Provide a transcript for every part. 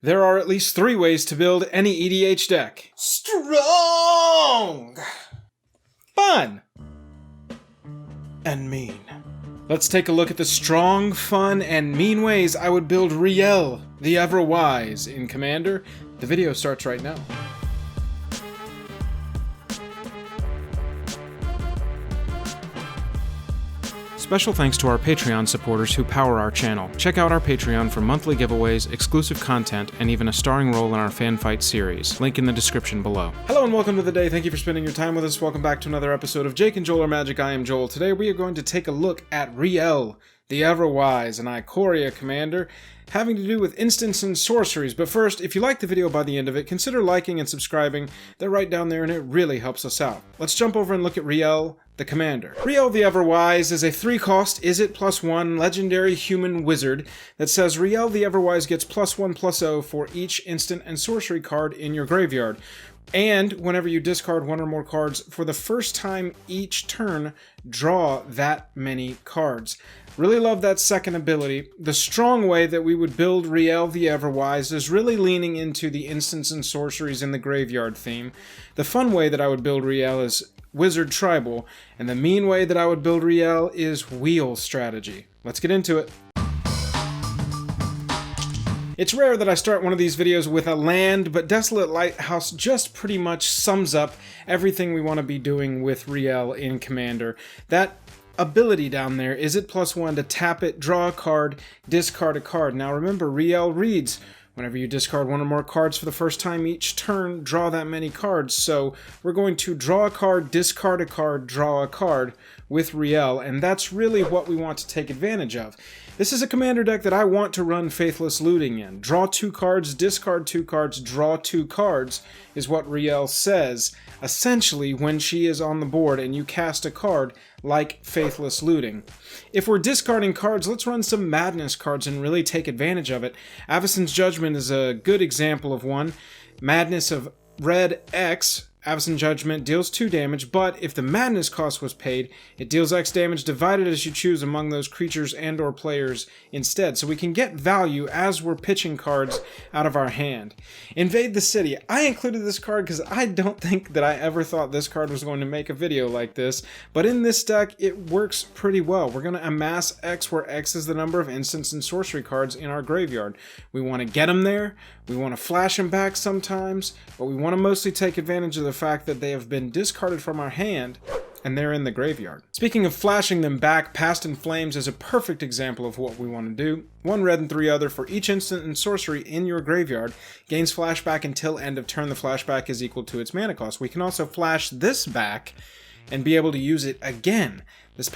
There are at least 3 ways to build any EDH deck. Strong! Fun! And mean. Let's take a look at the strong, fun, and mean ways I would build Rielle, the Everwise, in Commander. The video starts right now. Special thanks to our Patreon supporters who power our channel. Check out our Patreon for monthly giveaways, exclusive content, and even a starring role in our fan fight series. Link in the description below. Hello and welcome to the day. Thank you for spending your time with us. Welcome back to another episode of Jake and Joel Are Magic. I am Joel. Today we are going to take a look at Rielle, the Everwise, an Ikoria commander, having to do with instants and sorceries. But first, if you liked the video by the end of it, consider liking and subscribing. They're right down there and it really helps us out. Let's jump over and look at Rielle, the commander. Rielle the Everwise is a 3-cost Izzet+1 legendary human wizard that says Rielle the Everwise gets +1/+0 for each instant and sorcery card in your graveyard. And whenever you discard one or more cards, for the first time each turn, draw that many cards. Really love that second ability. The strong way that we would build Rielle the Everwise is really leaning into the instants and sorceries in the graveyard theme. The fun way that I would build Rielle is Wizard Tribal, and the mean way that I would build Rielle is Wheel Strategy. Let's get into it. It's rare that I start one of these videos with a land, but Desolate Lighthouse just pretty much sums up everything we want to be doing with Rielle in Commander. That ability down there, Izzet+1 to tap it, draw a card, discard a card. Now remember, Rielle reads, whenever you discard one or more cards for the first time each turn, draw that many cards. So we're going to draw a card, discard a card, draw a card with Rielle, and that's really what we want to take advantage of. This is a commander deck that I want to run Faithless Looting in. Draw 2 cards, discard 2 cards, draw 2 cards is what Rielle says, essentially, when she is on the board and you cast a card like Faithless Looting. If we're discarding cards, let's run some Madness cards and really take advantage of it. Avacyn's Judgment is a good example of one. Madness of Red X. Avacyn Judgment deals 2 damage, but if the Madness cost was paid, it deals X damage divided as you choose among those creatures and or players instead. So we can get value as we're pitching cards out of our hand. Invade the City. I included this card because I don't think that I ever thought this card was going to make a video like this, but in this deck it works pretty well. We're going to amass X, where X is the number of instants and sorcery cards in our graveyard. We want to get them there, we want to flash them back sometimes, but we want to mostly take advantage of the fact that they have been discarded from our hand and they're in the graveyard. Speaking of flashing them back, Past in Flames is a perfect example of what we want to do. 1 red and 3 other for each instant and sorcery in your graveyard. Gains flashback until end of turn. The flashback is equal to its mana cost. We can also flash this back and be able to use it again. This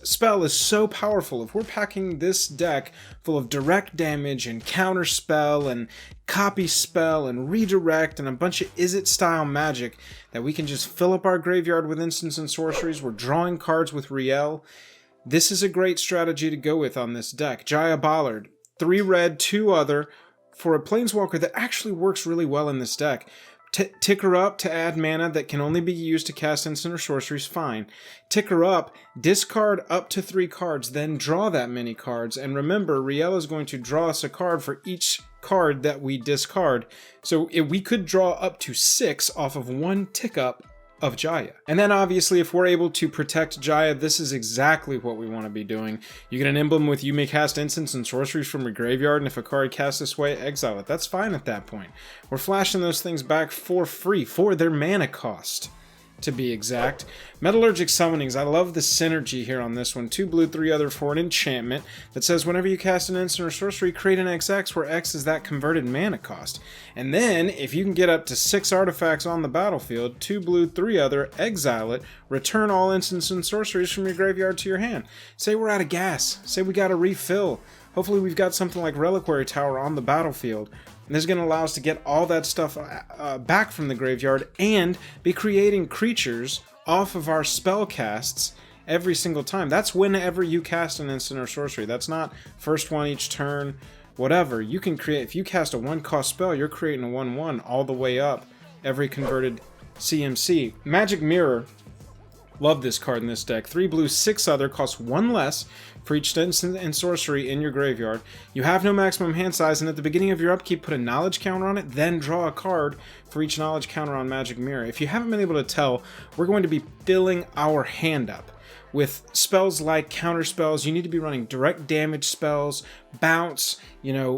spell is so powerful. If we're packing this deck full of direct damage and counter spell and copy spell and redirect and a bunch of Izzet style magic, that we can just fill up our graveyard with instants and sorceries. We're drawing cards with Rielle. This is a great strategy to go with on this deck. Jaya Ballard, 3 red, 2 other for a Planeswalker that actually works really well in this deck. Tick her up to add mana that can only be used to cast instant or sorceries, fine. Tick her up, discard up to 3 cards, then draw that many cards. And remember, Rielle is going to draw us a card for each card that we discard. So we could draw up to 6 off of 1 tick up of Jaya. And then obviously if we're able to protect Jaya, this is exactly what we want to be doing. You get an emblem with you may cast instants and sorceries from your graveyard, and if a card casts this way, exile it. That's fine at that point. We're flashing those things back for free, for their mana cost, to be exact. Metallurgic Summonings, I love the synergy here on this one. 2 blue, 3 other for an enchantment that says whenever you cast an instant or sorcery, create an XX, where X is that converted mana cost. And then, if you can get up to 6 artifacts on the battlefield, 2 blue, 3 other, exile it, return all instants and sorceries from your graveyard to your hand. Say we're out of gas, say we got a refill. Hopefully we've got something like Reliquary Tower on the battlefield. And this is going to allow us to get all that stuff back from the graveyard and be creating creatures off of our spell casts every single time. That's whenever you cast an instant or sorcery. That's not first one each turn, whatever. You can create, if you cast a 1-cost spell, you're creating a 1/1 all the way up every converted CMC. Magic Mirror Love this card in this deck. 3 blue, 6 other, costs 1 less for each instant and sorcery in your graveyard. You have no maximum hand size, and at the beginning of your upkeep, put a knowledge counter on it, then draw a card for each knowledge counter on Magic Mirror. If you haven't been able to tell, we're going to be filling our hand up with spells like counter spells. You need to be running direct damage spells, bounce,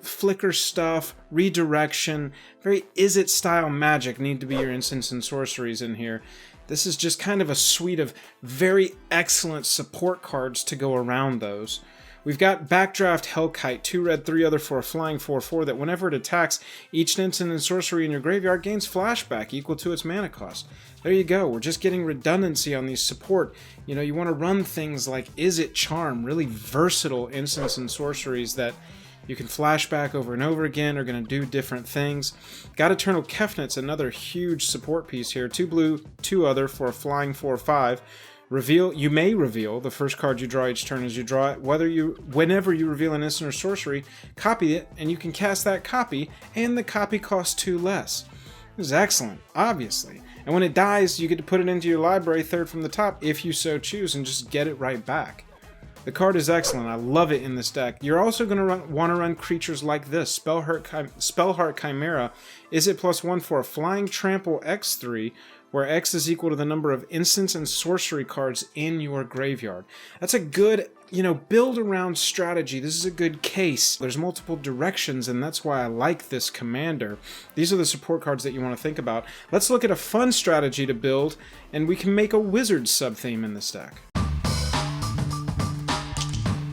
flicker stuff, redirection. Very Izzet style magic need to be your instants and sorceries in here. This is just kind of a suite of very excellent support cards to go around those. We've got Backdraft Hellkite, 2 red, 3 other for a flying 4/4 that whenever it attacks, each instant and sorcery in your graveyard gains flashback equal to its mana cost. There you go, we're just getting redundancy on these support. You want to run things like Izzet Charm, really versatile instants and sorceries that you can flashback over and over again, are going to do different things. Got Eternal Kefnit's, another huge support piece here. 2 blue, 2 other for a flying 4/5. You may reveal the first card you draw each turn as you draw it. Whenever you reveal an instant or sorcery, copy it, and you can cast that copy, and the copy costs 2 less. This is excellent, obviously. And when it dies, you get to put it into your library third from the top if you so choose, and just get it right back. The card is excellent. I love it in this deck. You're also going to want to run creatures like this. Spellheart Chimera. Is it +1 for a flying trample X3, where X is equal to the number of instants and sorcery cards in your graveyard. That's a good, build around strategy. This is a good case. There's multiple directions, and that's why I like this commander. These are the support cards that you want to think about. Let's look at a fun strategy to build, and we can make a wizard sub-theme in this deck.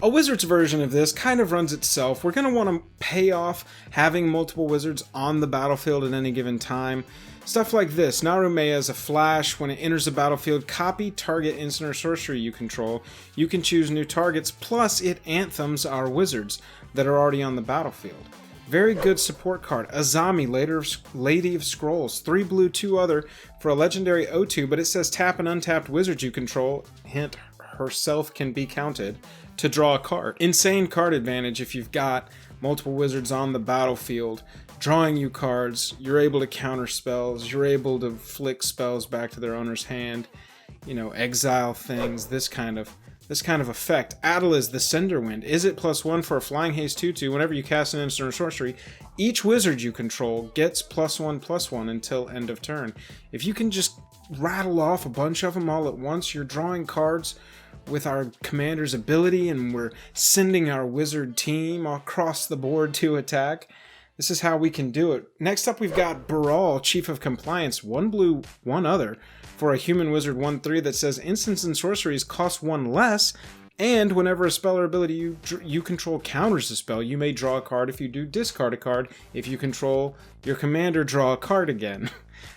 A wizard's version of this kind of runs itself. We're going to want to pay off having multiple wizards on the battlefield at any given time. Stuff like this. Narumea is a flash. When it enters the battlefield, copy target instant or sorcery you control. You can choose new targets, plus it anthems our wizards that are already on the battlefield. Very good support card. Azami, Lady of Scrolls. 3 blue, 2 other for a legendary O2, but it says tap an untapped wizard you control. Hint, herself can be counted to draw a card. Insane card advantage if you've got multiple wizards on the battlefield drawing you cards. You're able to counter spells, you're able to flick spells back to their owner's hand, exile things, this kind of effect. Atlas, the Cinderwind. Is it +1 for a flying haste 2/2? Whenever you cast an instant or sorcery, each wizard you control gets +1/+1 until end of turn. If you can just rattle off a bunch of them all at once, you're drawing cards with our commander's ability, and we're sending our wizard team across the board to attack. This is how we can do it. Next up, we've got Baral, Chief of Compliance. 1 blue, 1 other for a human wizard 1/3 that says instants and sorceries cost 1 less, and whenever a spell or ability you control counters a spell, you may draw a card. If you do, discard a card. If you control your commander, draw a card again.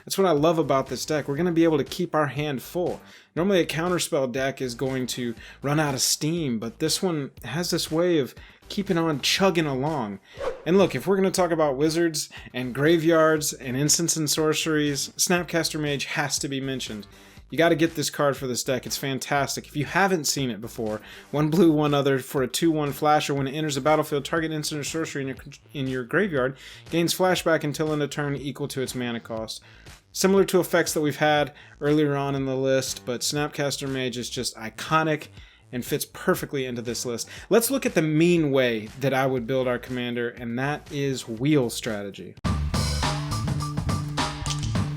That's what I love about this deck. We're going to be able to keep our hand full. Normally a counterspell deck is going to run out of steam, but this one has this way of keeping on chugging along. And look, if we're going to talk about wizards and graveyards and instants and sorceries, Snapcaster Mage has to be mentioned. You got to get this card for this deck. It's fantastic. If you haven't seen it before, 1 blue, 1 other for a 2/1 flasher. When it enters the battlefield, target instant or sorcery in your graveyard gains flashback until end of turn equal to its mana cost. Similar to effects that we've had earlier on in the list, but Snapcaster Mage is just iconic and fits perfectly into this list. Let's look at the mean way that I would build our commander, and that is wheel strategy.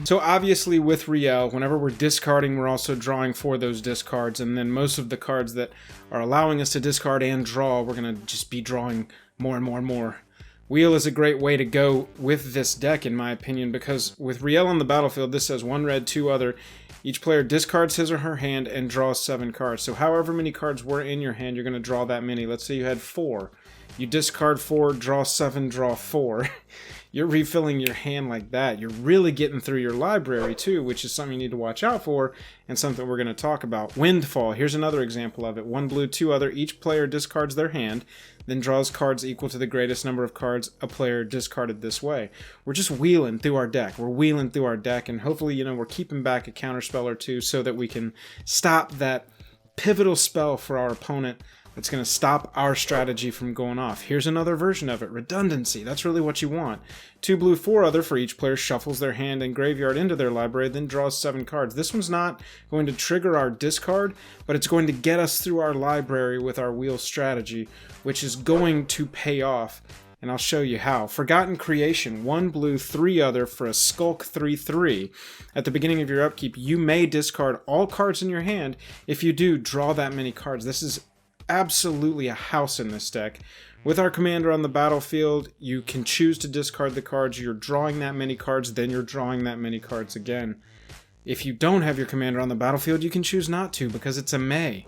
So obviously with Rielle, whenever we're discarding, we're also drawing for those discards, and then most of the cards that are allowing us to discard and draw, we're going to just be drawing more and more and more. Wheel is a great way to go with this deck, in my opinion, because with Rielle on the battlefield, this says 1 red, 2 other. Each player discards his or her hand and draws 7 cards. So however many cards were in your hand, you're going to draw that many. Let's say you had 4. You discard 4, draw 7, draw 4. You're refilling your hand like that. You're really getting through your library too, which is something you need to watch out for, and something we're going to talk about. Windfall, here's another example of it. 1 blue, 2 other. Each player discards their hand, then draws cards equal to the greatest number of cards a player discarded this way. We're just wheeling through our deck. We're wheeling through our deck, and hopefully, we're keeping back a counterspell or two so that we can stop that pivotal spell for our opponent It's going to stop our strategy from going off. Here's another version of it. Redundancy. That's really what you want. 2 blue, 4 other for each player shuffles their hand and graveyard into their library, then draws 7 cards. This one's not going to trigger our discard, but it's going to get us through our library with our wheel strategy, which is going to pay off. And I'll show you how. Forgotten Creation. 1 blue, 3 other for a Skulk 3/3. At the beginning of your upkeep, you may discard all cards in your hand. If you do, draw that many cards. This is absolutely a house in this deck. With our commander on the battlefield, you can choose to discard the cards. You're drawing that many cards, then you're drawing that many cards again. If you don't have your commander on the battlefield, you can choose not to because it's a May.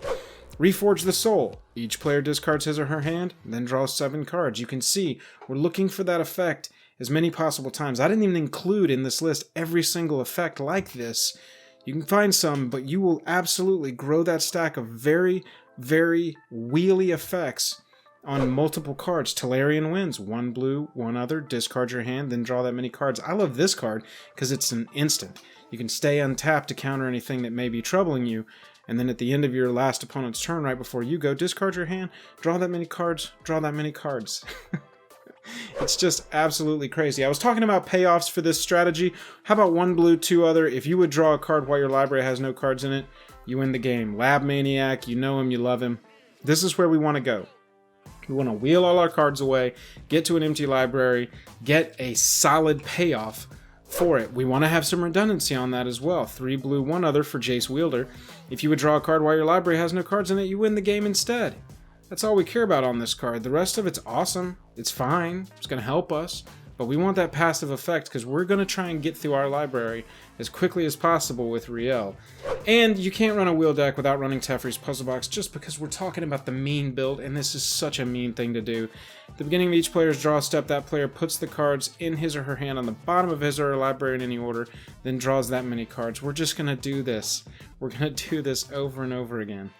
Reforge the Soul. Each player discards his or her hand, then draws 7 cards. You can see we're looking for that effect as many possible times. I didn't even include in this list every single effect like this. You can find some, but you will absolutely grow that stack of very wheelie effects on multiple cards. Tolarian Winds. 1 blue, 1 other, discard your hand, then draw that many cards. I love this card because it's an instant. You can stay untapped to counter anything that may be troubling you, and then at the end of your last opponent's turn, right before you go, discard your hand, draw that many cards, draw that many cards. It's just absolutely crazy. I was talking about payoffs for this strategy. How about 1 blue, 2 other? If you would draw a card while your library has no cards in it, you win the game. Lab Maniac, you know him, you love him. This is where we want to go. We want to wheel all our cards away, get to an empty library, get a solid payoff for it. We want to have some redundancy on that as well. 3 blue, 1 other for Jace Wielder. If you would draw a card while your library has no cards in it, you win the game instead. That's all we care about on this card. The rest of it's awesome. It's fine. It's going to help us. But we want that passive effect because we're going to try and get through our library as quickly as possible with Rielle. And you can't run a wheel deck without running Teferi's Puzzle Box just because we're talking about the mean build, and this is such a mean thing to do. At the beginning of each player's draw step, that player puts the cards in his or her hand on the bottom of his or her library in any order, then draws that many cards. We're just going to do this. We're going to do this over and over again.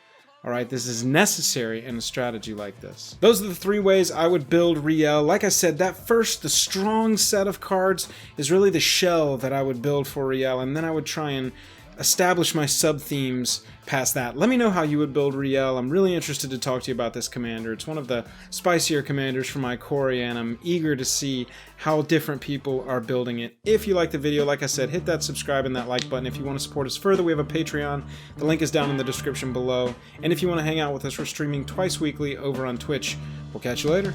Alright, this is necessary in a strategy like this. Those are the 3 ways I would build Rielle. Like I said, that first, the strong set of cards is really the shell that I would build for Rielle, and then I would try and establish my sub-themes past that. Let me know how you would build Rielle. I'm really interested to talk to you about this commander. It's one of the spicier commanders from my Ikoria, and I'm eager to see how different people are building it. If you like the video, like I said, hit that subscribe and that like button. If you want to support us further, we have a Patreon. The link is down in the description below. And if you want to hang out with us, we're streaming twice weekly over on Twitch. We'll catch you later.